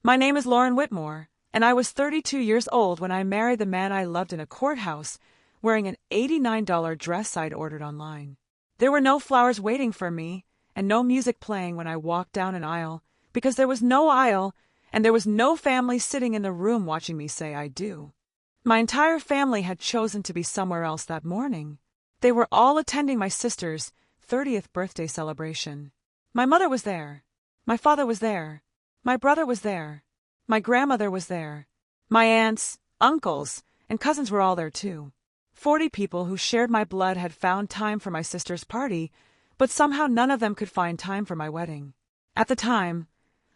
My name is Lauren Whitmore, and I was 32 years old when I married the man I loved in a courthouse, wearing an $89 dress I'd ordered online. There were no flowers waiting for me, and no music playing when I walked down an aisle, because there was no aisle, and there was no family sitting in the room watching me say I do. My entire family had chosen to be somewhere else that morning. They were all attending my sister's 30th birthday celebration. My mother was there. My father was there. My brother was there. My grandmother was there. My aunts, uncles, and cousins were all there too. 40 people who shared my blood had found time for my sister's party, but somehow none of them could find time for my wedding. At the time,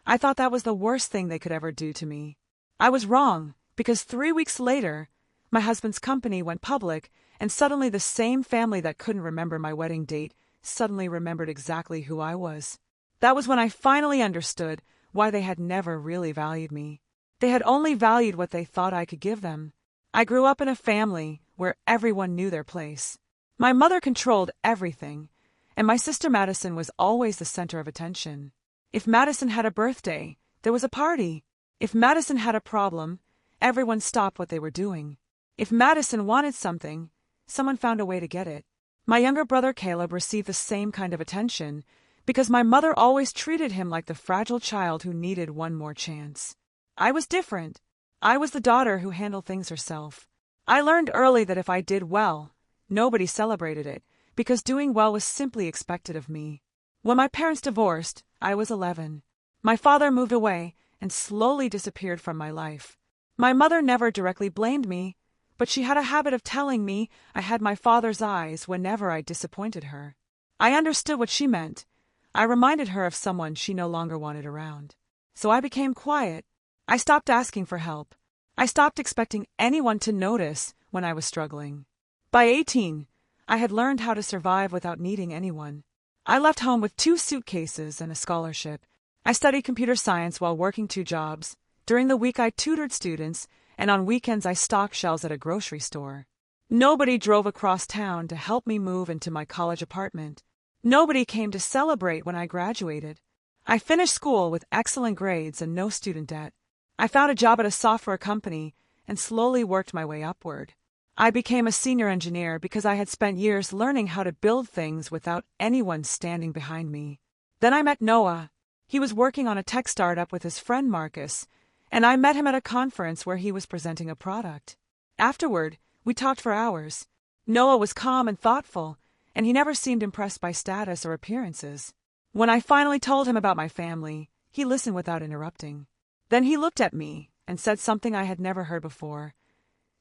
I thought that was the worst thing they could ever do to me. I was wrong, because 3 weeks later, my husband's company went public, and suddenly the same family that couldn't remember my wedding date suddenly remembered exactly who I was. That was when I finally understood why they had never really valued me. They had only valued what they thought I could give them. I grew up in a family where everyone knew their place. My mother controlled everything, and my sister Madison was always the center of attention. If Madison had a birthday, there was a party. If Madison had a problem, everyone stopped what they were doing. If Madison wanted something, someone found a way to get it. My younger brother Caleb received the same kind of attention, because my mother always treated him like the fragile child who needed one more chance. I was different. I was the daughter who handled things herself. I learned early that if I did well, nobody celebrated it, because doing well was simply expected of me. When my parents divorced, I was 11. My father moved away and slowly disappeared from my life. My mother never directly blamed me, but she had a habit of telling me I had my father's eyes whenever I disappointed her. I understood what she meant. I reminded her of someone she no longer wanted around. So I became quiet. I stopped asking for help. I stopped expecting anyone to notice when I was struggling. By 18, I had learned how to survive without needing anyone. I left home with 2 suitcases and a scholarship. I studied computer science while working 2 jobs. During the week I tutored students, and on weekends I stocked shelves at a grocery store. Nobody drove across town to help me move into my college apartment. Nobody came to celebrate when I graduated. I finished school with excellent grades and no student debt. I found a job at a software company and slowly worked my way upward. I became a senior engineer because I had spent years learning how to build things without anyone standing behind me. Then I met Noah. He was working on a tech startup with his friend Marcus, and I met him at a conference where he was presenting a product. Afterward, we talked for hours. Noah was calm and thoughtful, and he never seemed impressed by status or appearances. When I finally told him about my family, he listened without interrupting. Then he looked at me and said something I had never heard before.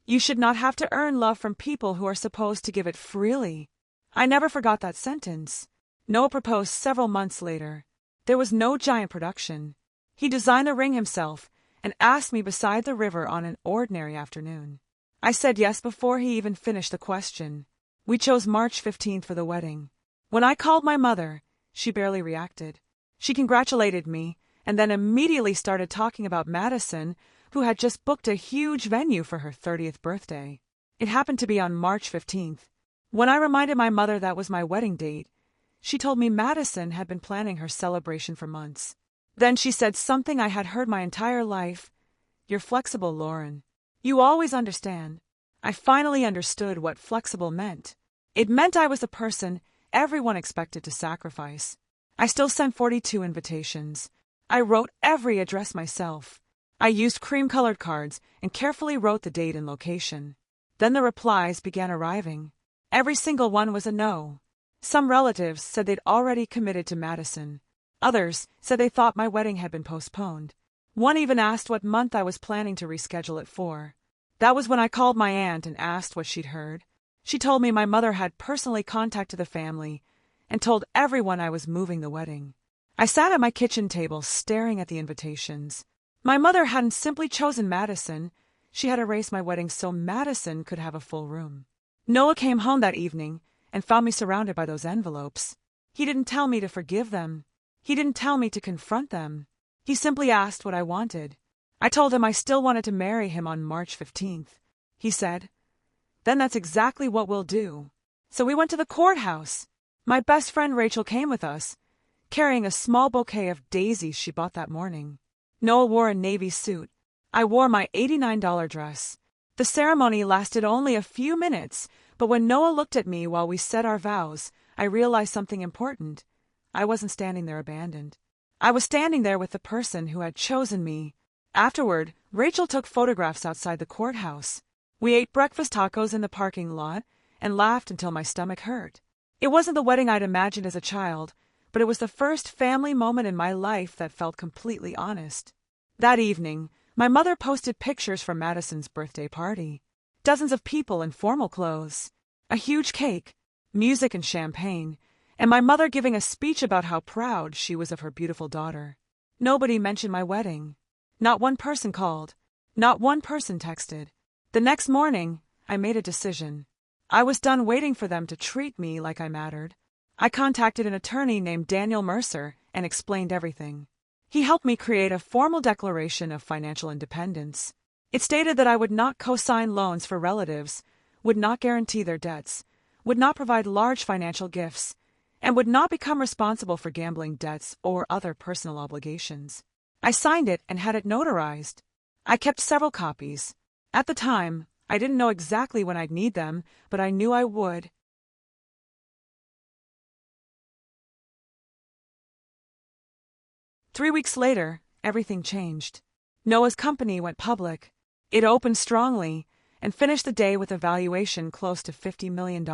You should not have to earn love from people who are supposed to give it freely. I never forgot that sentence. Noah proposed several months later. There was no giant production. He designed the ring himself and asked me beside the river on an ordinary afternoon. I said yes before he even finished the question. We chose March 15th for the wedding. When I called my mother, she barely reacted. She congratulated me and then immediately started talking about Madison, who had just booked a huge venue for her 30th birthday. It happened to be on March 15th. When I reminded my mother that was my wedding date, she told me Madison had been planning her celebration for months. Then she said something I had heard my entire life. You're flexible, Lauren. You always understand. I finally understood what flexible meant. It meant I was the person everyone expected to sacrifice. I still sent 42 invitations. I wrote every address myself. I used cream-colored cards and carefully wrote the date and location. Then the replies began arriving. Every single one was a no. Some relatives said they'd already committed to Madison. Others said they thought my wedding had been postponed. One even asked what month I was planning to reschedule it for. That was when I called my aunt and asked what she'd heard. She told me my mother had personally contacted the family and told everyone I was moving the wedding. I sat at my kitchen table staring at the invitations. My mother hadn't simply chosen Madison. She had arranged my wedding so Madison could have a full room. Noah came home that evening and found me surrounded by those envelopes. He didn't tell me to forgive them. He didn't tell me to confront them. He simply asked what I wanted. I told him I still wanted to marry him on March 15th. He said, "Then that's exactly what we'll do." So we went to the courthouse. My best friend Rachel came with us, carrying a small bouquet of daisies she bought that morning. Noah wore a navy suit. I wore my $89 dress. The ceremony lasted only a few minutes, but when Noah looked at me while we said our vows, I realized something important. I wasn't standing there abandoned. I was standing there with the person who had chosen me. Afterward, Rachel took photographs outside the courthouse. We ate breakfast tacos in the parking lot and laughed until my stomach hurt. It wasn't the wedding I'd imagined as a child, but it was the first family moment in my life that felt completely honest. That evening, my mother posted pictures from Madison's birthday party. Dozens of people in formal clothes, a huge cake, music and champagne, and my mother giving a speech about how proud she was of her beautiful daughter. Nobody mentioned my wedding. Not one person called. Not one person texted. The next morning, I made a decision. I was done waiting for them to treat me like I mattered. I contacted an attorney named Daniel Mercer and explained everything. He helped me create a formal declaration of financial independence. It stated that I would not co-sign loans for relatives, would not guarantee their debts, would not provide large financial gifts, and would not become responsible for gambling debts or other personal obligations. I signed it and had it notarized. I kept several copies. At the time, I didn't know exactly when I'd need them, but I knew I would. 3 weeks later, everything changed. Noah's company went public. It opened strongly and finished the day with a valuation close to $50 million.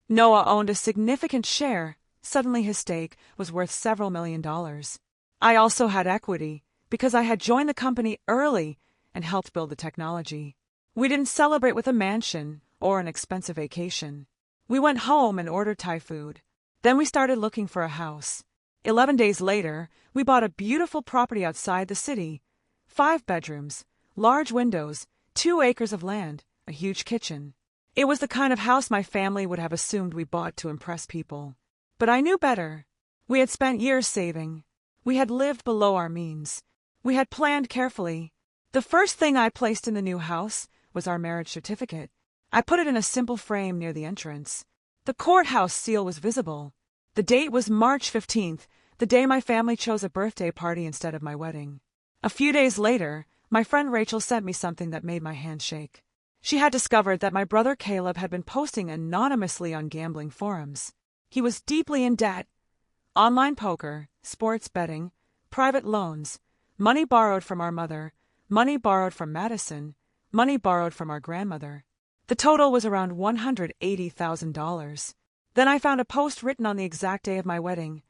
Noah owned a significant share. Suddenly his stake was worth several $1,000,000. I also had equity because I had joined the company early and helped build the technology. We didn't celebrate with a mansion or an expensive vacation. We went home and ordered Thai food. Then we started looking for a house. 11 days later, we bought a beautiful property outside the city. 5 bedrooms, large windows, 2 acres of land, a huge kitchen. It was the kind of house my family would have assumed we bought to impress people. But I knew better. We had spent years saving. We had lived below our means. We had planned carefully. The first thing I placed in the new house was our marriage certificate. I put it in a simple frame near the entrance. The courthouse seal was visible. The date was March 15th, the day my family chose a birthday party instead of my wedding. A few days later, my friend Rachel sent me something that made my hand shake. She had discovered that my brother Caleb had been posting anonymously on gambling forums. He was deeply in debt. Online poker, sports betting, private loans, money borrowed from our mother, money borrowed from Madison, money borrowed from our grandmother. The total was around $180,000. Then I found a post written on the exact day of my wedding.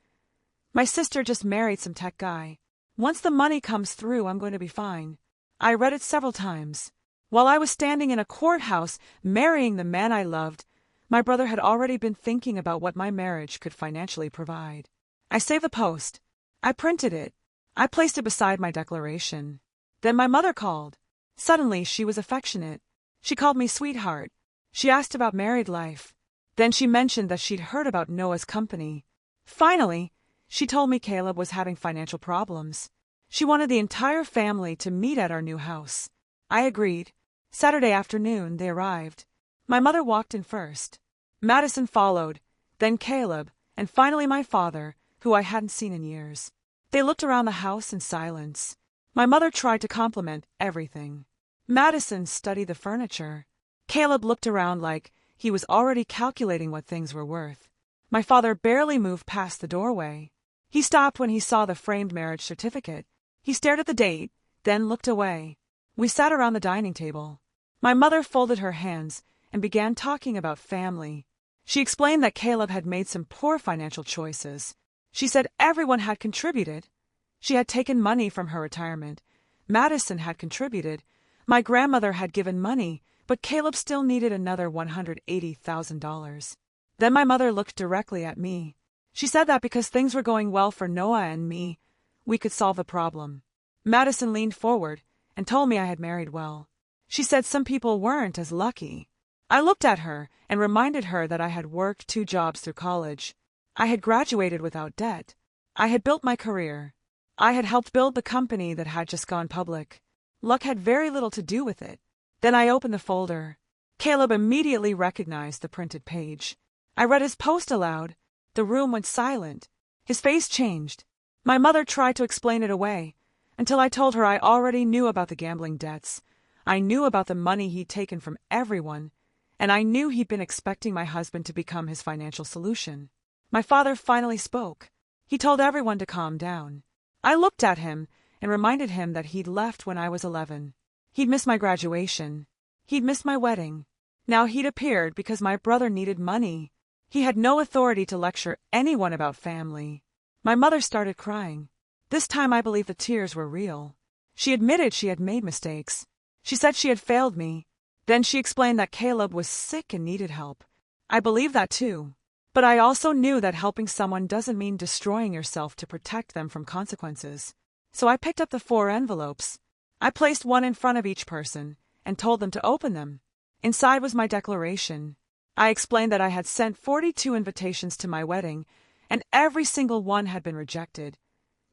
My sister just married some tech guy. Once the money comes through, I'm going to be fine. I read it several times. While I was standing in a courthouse marrying the man I loved, my brother had already been thinking about what my marriage could financially provide. I saved the post. I printed it. I placed it beside my declaration. Then my mother called. Suddenly, she was affectionate. She called me sweetheart. She asked about married life. Then she mentioned that she'd heard about Noah's company. Finally, she told me Caleb was having financial problems. She wanted the entire family to meet at our new house. I agreed. Saturday afternoon, they arrived. My mother walked in first. Madison followed, then Caleb, and finally my father, who I hadn't seen in years. They looked around the house in silence. My mother tried to compliment everything. Madison studied the furniture. Caleb looked around like he was already calculating what things were worth. My father barely moved past the doorway. He stopped when he saw the framed marriage certificate. He stared at the date, then looked away. We sat around the dining table. My mother folded her hands and began talking about family. She explained that Caleb had made some poor financial choices. She said everyone had contributed. She had taken money from her retirement. Madison had contributed. My grandmother had given money, but Caleb still needed another $180,000. Then my mother looked directly at me. She said that because things were going well for Noah and me, we could solve the problem. Madison leaned forward and told me I had married well. She said some people weren't as lucky. I looked at her and reminded her that I had worked 2 jobs through college. I had graduated without debt. I had built my career. I had helped build the company that had just gone public. Luck had very little to do with it. Then I opened the folder. Caleb immediately recognized the printed page. I read his post aloud. The room went silent. His face changed. My mother tried to explain it away, until I told her I already knew about the gambling debts. I knew about the money he'd taken from everyone, and I knew he'd been expecting my husband to become his financial solution. My father finally spoke. He told everyone to calm down. I looked at him and reminded him that he'd left when I was 11. He'd missed my graduation. He'd missed my wedding. Now he'd appeared because my brother needed money. He had no authority to lecture anyone about family. My mother started crying. This time I believe the tears were real. She admitted she had made mistakes. She said she had failed me. Then she explained that Caleb was sick and needed help. I believed that too. But I also knew that helping someone doesn't mean destroying yourself to protect them from consequences. So I picked up the 4 envelopes. I placed one in front of each person and told them to open them. Inside was my declaration. I explained that I had sent 42 invitations to my wedding, and every single one had been rejected.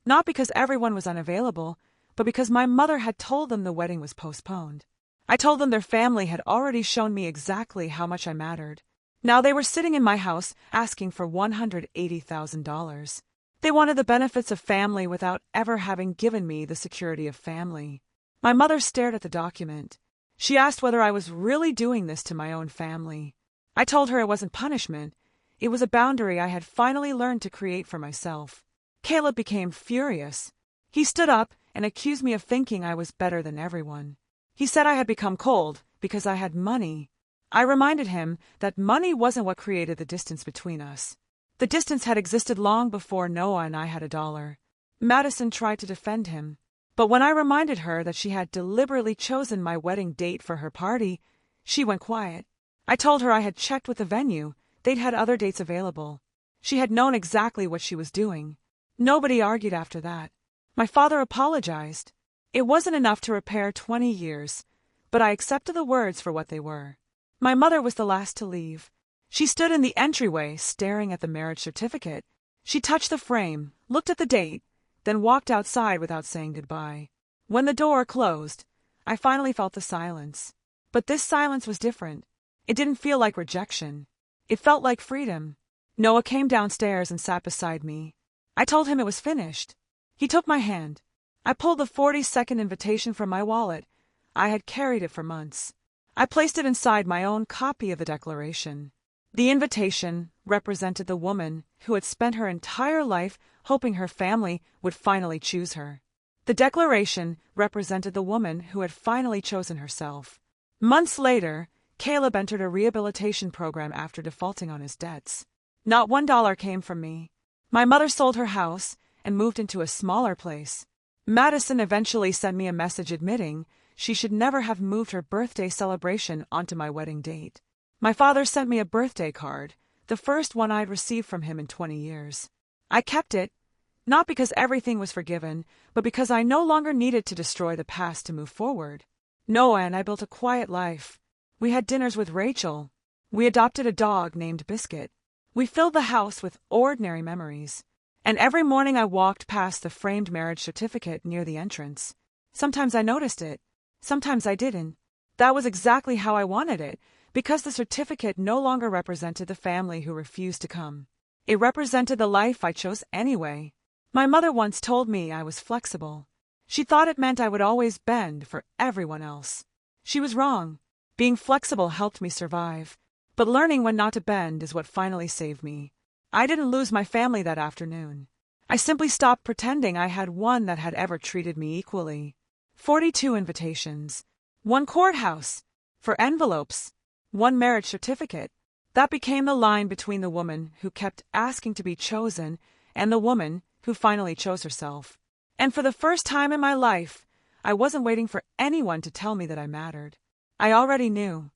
Not because everyone was unavailable, but because my mother had told them the wedding was postponed. I told them their family had already shown me exactly how much I mattered. Now they were sitting in my house asking for $180,000. They wanted the benefits of family without ever having given me the security of family. My mother stared at the document. She asked whether I was really doing this to my own family. I told her it wasn't punishment. It was a boundary I had finally learned to create for myself. Caleb became furious. He stood up and accused me of thinking I was better than everyone. He said I had become cold because I had money. I reminded him that money wasn't what created the distance between us. The distance had existed long before Noah and I had $1. Madison tried to defend him, but when I reminded her that she had deliberately chosen my wedding date for her party, she went quiet. I told her I had checked with the venue. They'd had other dates available. She had known exactly what she was doing. Nobody argued after that. My father apologized. It wasn't enough to repair 20 years, but I accepted the words for what they were. My mother was the last to leave. She stood in the entryway, staring at the marriage certificate. She touched the frame, looked at the date, then walked outside without saying goodbye. When the door closed, I finally felt the silence. But this silence was different. It didn't feel like rejection. It felt like freedom. Noah came downstairs and sat beside me. I told him it was finished. He took my hand. I pulled the 42nd invitation from my wallet. I had carried it for months. I placed it inside my own copy of the declaration. The invitation represented the woman who had spent her entire life hoping her family would finally choose her. The declaration represented the woman who had finally chosen herself. Months later, Caleb entered a rehabilitation program after defaulting on his debts. Not $1 came from me. My mother sold her house and moved into a smaller place. Madison eventually sent me a message admitting she should never have moved her birthday celebration onto my wedding date. My father sent me a birthday card, the first one I'd received from him in 20 years. I kept it, not because everything was forgiven, but because I no longer needed to destroy the past to move forward. Noah and I built a quiet life. We had dinners with Rachel. We adopted a dog named Biscuit. We filled the house with ordinary memories. And every morning I walked past the framed marriage certificate near the entrance. Sometimes I noticed it. Sometimes I didn't. That was exactly how I wanted it, because the certificate no longer represented the family who refused to come. It represented the life I chose anyway. My mother once told me I was flexible. She thought it meant I would always bend for everyone else. She was wrong. Being flexible helped me survive. But learning when not to bend is what finally saved me. I didn't lose my family that afternoon. I simply stopped pretending I had one that had ever treated me equally. 42 invitations. 1 courthouse. For envelopes. 1 marriage certificate. That became the line between the woman who kept asking to be chosen and the woman who finally chose herself. And for the first time in my life, I wasn't waiting for anyone to tell me that I mattered. I already knew.